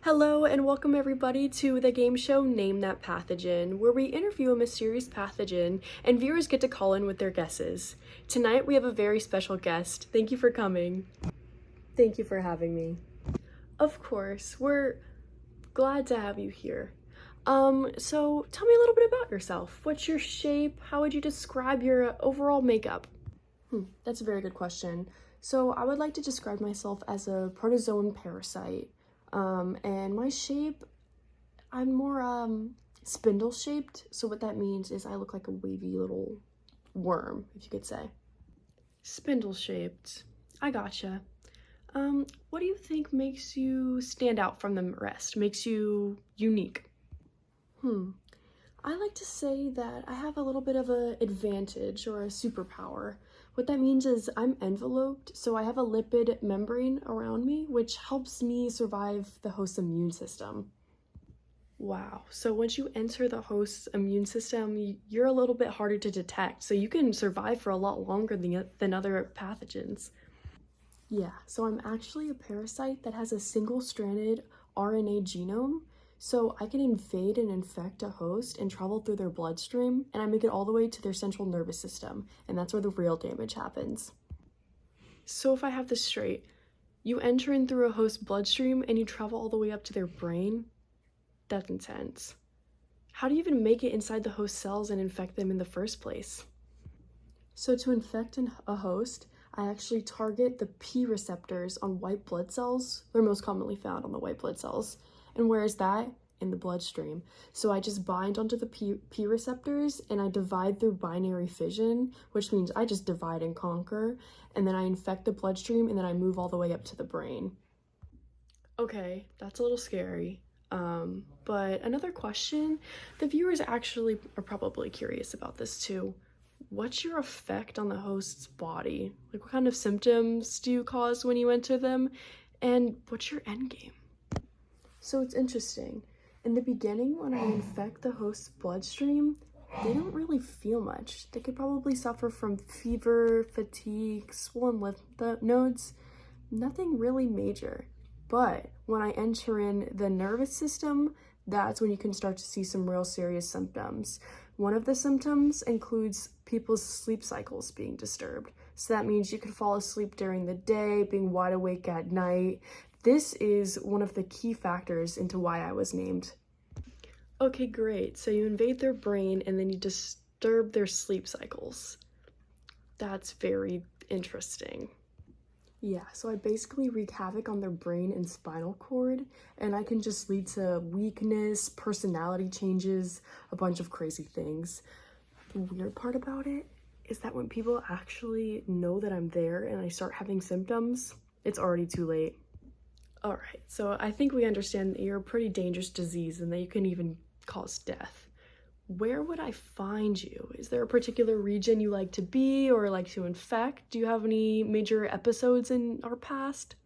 Hello and welcome everybody to the game show Name That Pathogen, where we interview a mysterious pathogen and viewers get to call in with their guesses. Tonight we have a very special guest. Thank you for coming. Thank you for having me. Of course, we're glad to have you here. So tell me a little bit about yourself. What's your shape? How would you describe your overall makeup? That's a very good question. So I would like to describe myself as a protozoan parasite. And my shape, I'm more spindle shaped. So what that means is I look like a wavy little worm, if you could say. Spindle shaped. I gotcha. What do you think makes you stand out from the rest, makes you unique? I like to say that I have a little bit of an advantage or a superpower. What that means is I'm enveloped, so I have a lipid membrane around me, which helps me survive the host's immune system. Wow, so once you enter the host's immune system, you're a little bit harder to detect, so you can survive for a lot longer than other pathogens. Yeah, so I'm actually a parasite that has a single-stranded RNA genome, so I can invade and infect a host and travel through their bloodstream, and I make it all the way to their central nervous system, and that's where the real damage happens. So if I have this straight, you enter in through a host's bloodstream and you travel all the way up to their brain? That's intense. How do you even make it inside the host cells and infect them in the first place? So to infect a host, I actually target the P receptors on white blood cells. They're most commonly found on the white blood cells. And where is that? In the bloodstream. So I just bind onto the P receptors and I divide through binary fission, which means I just divide and conquer, and then I infect the bloodstream and then I move all the way up to the brain. Okay, that's a little scary. But another question, the viewers actually are probably curious about this too. What's your effect on the host's body? Like, what kind of symptoms do you cause when you enter them? And what's your end game? So it's interesting. In the beginning, when I infect the host's bloodstream, they don't really feel much. They could probably suffer from fever, fatigue, swollen lymph nodes, nothing really major. But when I enter in the nervous system, that's when you can start to see some real serious symptoms. One of the symptoms includes people's sleep cycles being disturbed. So that means you could fall asleep during the day, being wide awake at night. This is one of the key factors into why I was named. Okay, great. So you invade their brain and then you disturb their sleep cycles. That's very interesting. Yeah, so I basically wreak havoc on their brain and spinal cord, and I can just lead to weakness, personality changes, a bunch of crazy things. The weird part about it is that when people actually know that I'm there and I start having symptoms, it's already too late. All right, so I think we understand that you're a pretty dangerous disease and that you can even cause death. Where would I find you? Is there a particular region you like to be or like to infect? Do you have any major episodes in our past?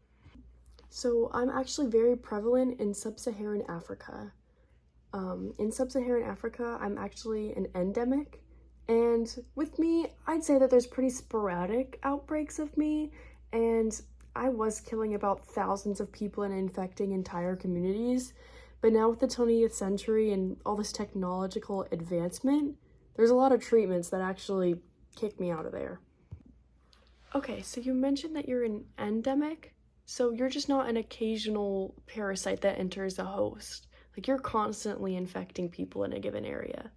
So I'm actually very prevalent in sub-Saharan Africa. In sub-Saharan Africa, I'm actually an endemic. And with me, I'd say that there's pretty sporadic outbreaks of me, and I was killing about thousands of people and infecting entire communities. But now with the 20th century and all this technological advancement, there's a lot of treatments that actually kick me out of there. Okay, so you mentioned that you're an endemic, so you're just not an occasional parasite that enters a host. Like, you're constantly infecting people in a given area.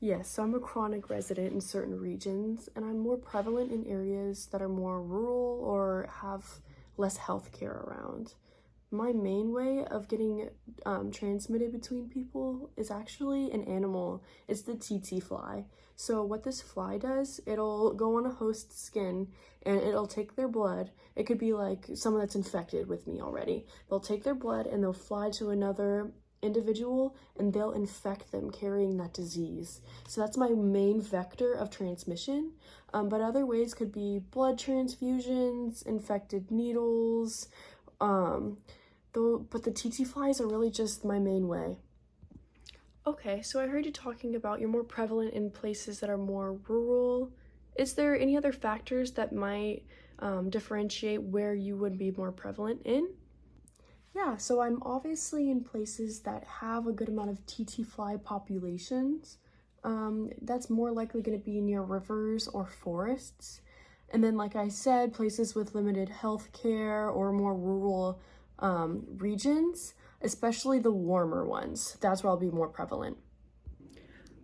Yes, so I'm a chronic resident in certain regions, and I'm more prevalent in areas that are more rural or have less healthcare around. My main way of getting transmitted between people is actually an animal. It's the TT fly. So what this fly does, it'll go on a host's skin and it'll take their blood. It could be like someone that's infected with me already. They'll take their blood and they'll fly to another individual and they'll infect them carrying that disease. So that's my main vector of transmission. But other ways could be blood transfusions, infected needles, but the TT flies are really just my main way. Okay, so I heard you talking about you're more prevalent in places that are more rural. Is there any other factors that might differentiate where you would be more prevalent in? Yeah, so I'm obviously in places that have a good amount of TT fly populations. That's more likely going to be near rivers or forests. And then, like I said, places with limited health care or more rural regions, especially the warmer ones. That's where I'll be more prevalent.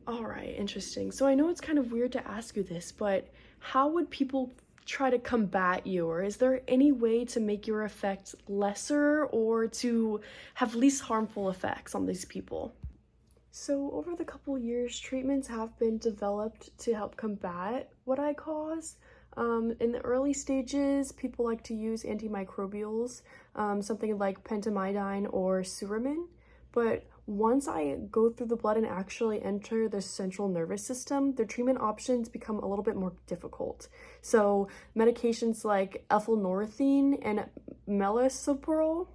All right, interesting. So I know it's kind of weird to ask you this, but how would people try to combat you? Or is there any way to make your effect lesser or to have least harmful effects on these people? So over the couple years, treatments have been developed to help combat what I cause. In the early stages, people like to use antimicrobials, something like pentamidine or suramin. But once I go through the blood and actually enter the central nervous system, the treatment options become a little bit more difficult. So medications like ethylnorethine and melarsoprol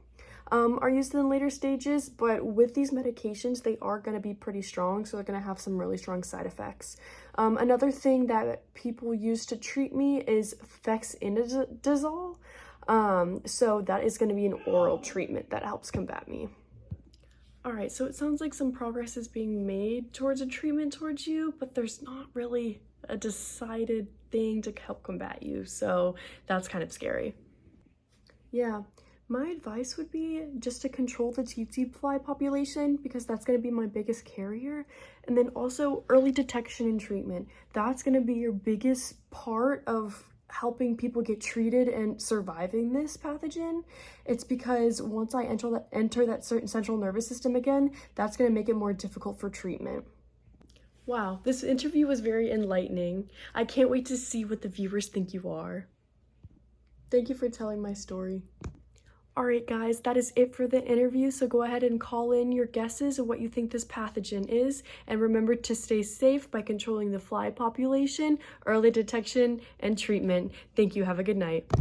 are used in later stages, but with these medications, they are going to be pretty strong, so they're going to have some really strong side effects. Another thing that people use to treat me is fexinidazole. So that is going to be an oral treatment that helps combat me. All right, so it sounds like some progress is being made towards a treatment towards you, but there's not really a decided thing to help combat you, so that's kind of scary. Yeah. My advice would be just to control the tsetse fly population because that's going to be my biggest carrier. And then also early detection and treatment. That's going to be your biggest part of helping people get treated and surviving this pathogen. It's because once I enter that certain central nervous system again, that's going to make it more difficult for treatment. Wow, this interview was very enlightening. I can't wait to see what the viewers think you are. Thank you for telling my story. All right, guys, that is it for the interview. So go ahead and call in your guesses of what you think this pathogen is. And remember to stay safe by controlling the fly population, early detection, and treatment. Thank you. Have a good night.